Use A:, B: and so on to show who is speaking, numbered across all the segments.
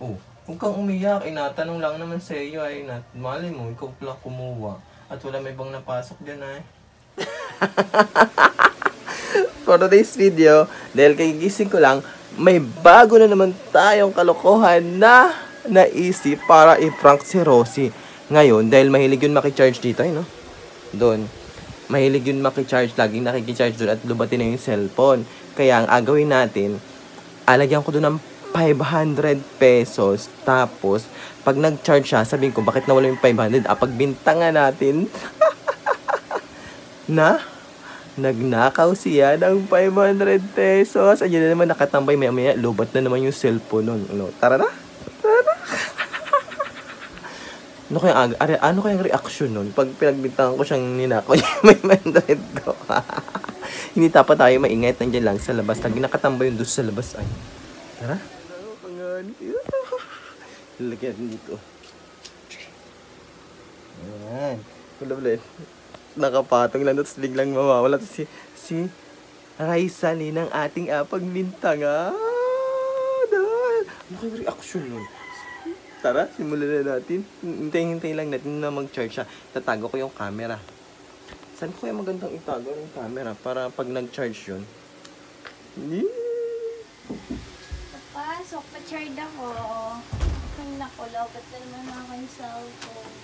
A: Oh, huwag kang umiyak. Inatanong lang naman sa iyo ay malay mo, ikaw pala kumuha. At wala may ibang napasok dyan ay. For today's video, dahil kagigising ko lang, may bago na naman tayong kalokohan na naisip para i-prank si Rosie. Ngayon, dahil mahilig yun makicharge dito, no? Doon. Mahilig yun makicharge, laging nakikicharge doon at lubatin na yung cellphone. Kaya ang agawin natin, alagyan ko doon ng 500 pesos. Tapos, pag nag-charge siya, sabihin ko, bakit nawala yung 500? Pagbintangan natin na nagnakaw siya ng 500 pesos. Ayan na naman nakatambay, maya-maya, lubat na naman yung cellphone nun. Ano, tara na? Tara na? Ano kayang reaction nun? Pag pinagbintangan ko siyang ninakaw yung 500 ko. Hindi dapat tayo maingay, nandiyan lang sa labas. Lagi nakatambay yung doon sa labas. Ay, tara? Lalagyan natin dito. Ayan. Kulablet. Nakapatong lang, tapos biglang mawawala. Tapos si Raisa Lynn ang ating pagbintangan. Ano kayong reaction nun? Tara, simulan na natin. Hintayin lang natin na mag-charge siya. Tatago ko yung camera. Saan ko kaya magandang itago yung camera para pag nag-charge yun?
B: Pasok, pa-charge ako. Ay, naku, lobat na naman mga kanyang cellphone.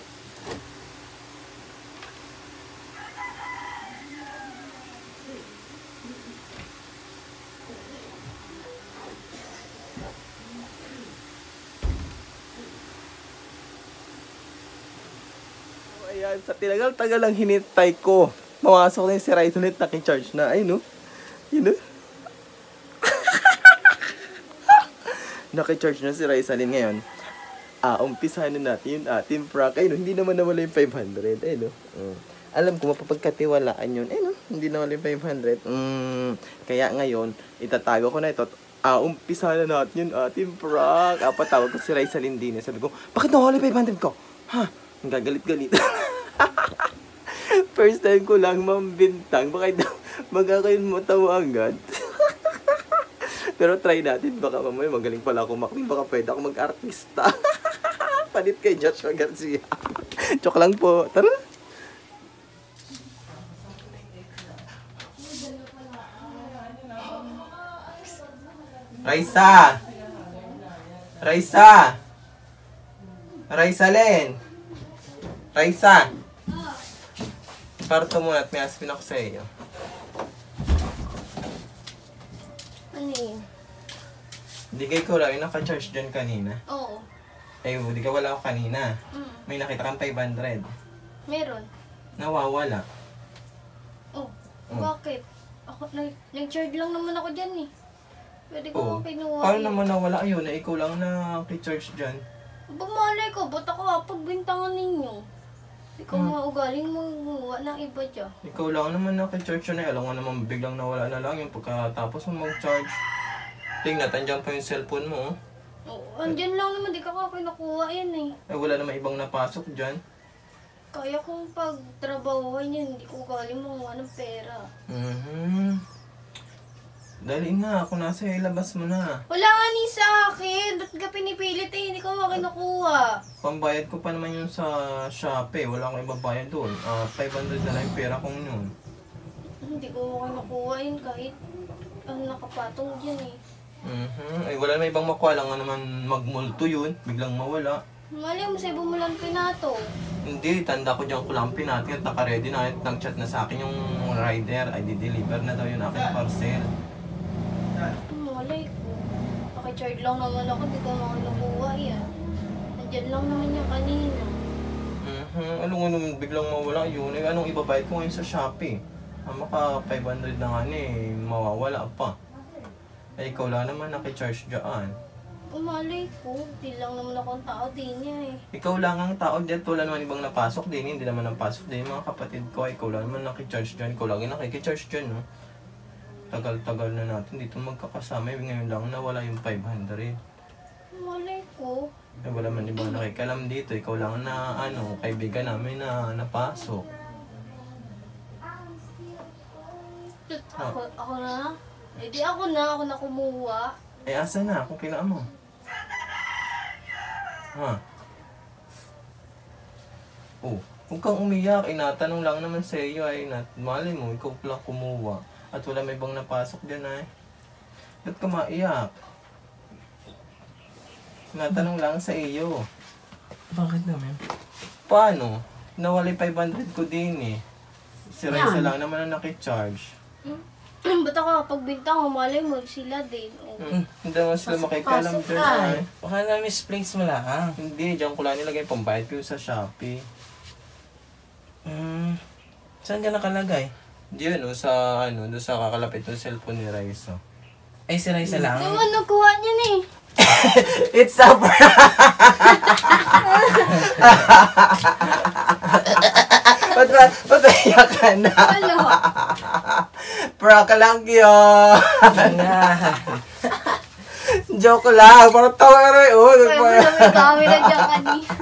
A: Ayan, sa tinagal-tagal lang hinintay ko. Mamasok na yung si Raisa ulit, naki-charge na. Ay, no? Yun, no? Naki-charge na si Raisa Lynn ngayon. Umpisahan na natin yung ating prank. Ay, no? Hindi naman nawala yung 500. Ay, no? Alam ko, mapapagkatiwalaan yun. Ay, no? Hindi nawala yung 500. Kaya ngayon, itatago ko na ito. Umpisahan na natin yung ating prank. Patawag ko si Raisa Lynn din. Sabi ko, bakit nawala yung 500 ko? Ha? Ang gagalit-galit. First time ko lang mambintang. Baka kayo matawa agad. Pero try natin. Baka mamaya magaling pala ako makling. Baka pwede ako mag-artista. Palit kay Joshua Garcia. Joke lang po. Tara! Raisa! Raisa! Raisa Lynn! Raisa! Parto muna at may aspin ako sa iyo.
B: Ano yun?
A: Hindi kayo ko lang yung naka-charge dyan kanina.
B: Oo.
A: Ay, hindi ka wala ako kanina. May nakita kang 500.
B: Meron.
A: Nawawala.
B: Oh, bakit? Ako, nag-charge lang naman ako dyan eh. Pwede ko kinuha.
A: Paano naman nawala? Ayun, na ikaw lang na-charge dyan.
B: Bumalay ko, ba't ako pagbintangan ninyo? Ikaw nga ugaling mo ng iba dyan.
A: Ikaw lang naman naki-charge yun eh. Alam nga naman biglang nawala na lang yung pagkatapos mo mag-charge. Tingnan, andyan pa yung cellphone mo.
B: Andyan lang naman, di ka kinukuha yan eh.
A: Ay, wala naman ibang napasok dyan.
B: Kaya kung pagtrabahuhan yan, hindi ko ugaling mo ng pera.
A: Dali na, kung nasa ilabas mo na.
B: Wala nga ni sa akin. Ba't ka pinipilit eh? Hindi ko kinukuha.
A: Pambayad ko pa naman yun sa Shopee. Wala akong ibabayad doon. 500 na lang yung pera kong yun.
B: Hindi ko kinukuha yun kahit nakapatong dyan eh.
A: Ay, wala naman ibang makuha lang nga naman magmulto yun. Biglang mawala.
B: Mali mo sa bumulan pinato.
A: Hindi, tanda ko dyan ko lang pinatin at naka-ready na. At nag-chat na sa akin yung rider. Ay, di-deliver na daw yung aking parcel.
B: Malay ko. Paki-charge lang naman ako, di ko kinukuha yan. Nandiyan lang naman yung kanina.
A: Ano nga naman biglang mawala yun? Eh, anong ibabayad ko ngayon sa Shopee? Maka 500 na nga eh, mawawala pa. Eh, ikaw lang naman nakicharge dyan.
B: Malay ko, di lang naman akong tao din niya eh.
A: Ikaw lang ang tao dyan, wala naman ibang napasok din, hindi naman napasok din mga kapatid ko. Ikaw lang naman nakicharge dyan, ikaw lang yung nakikicharge dyan, no? Tagal-tagal na natin dito magkakasama, ngayon lang nawala yung 500.
B: Malay ko.
A: Eh, wala man ibang nakikalam dito, ikaw lang na, kaibigan namin na napasok.
B: Ako na? Eh di ako na kumuha.
A: Eh, asa na kung kinaan mo? Ha? Oh, huwag kang umiyak. Inatanong lang naman sa iyo ay malay mo, ikaw lang kumuha. At wala may ibang napasok dyan ay. Ba't ka maiyak? Natanong lang sa iyo.
C: Bakit naman?
A: Paano? Nawala 500 ko din eh. Si Raisa
C: Yan.
A: lang naman ang nakicharge.
B: Ba't ako pagbinta ko, malay mo sila din. Oh.
A: Hindi naman sila makikalam
B: Pasok-pasok
A: dyan
C: Ay,
A: ay.
C: baka na misplace mo lang.
A: Hindi, diyan ko lang nilagay pambayad ko sa Shopee.
C: Saan ka nakalagay?
A: Diyan oh, sa doon sa kakalapit ng cellphone ni Raisa.
C: Ay, si Raisa lang.
B: Naman nakuha niya na eh.
A: It's a prank! Ba't iyak ka na?
B: Wala.
A: Prank lang yun!
C: Ayan.
A: Joke lang, parang tawa rin. Oh,
B: Kaya mo na may camera dyan kanina.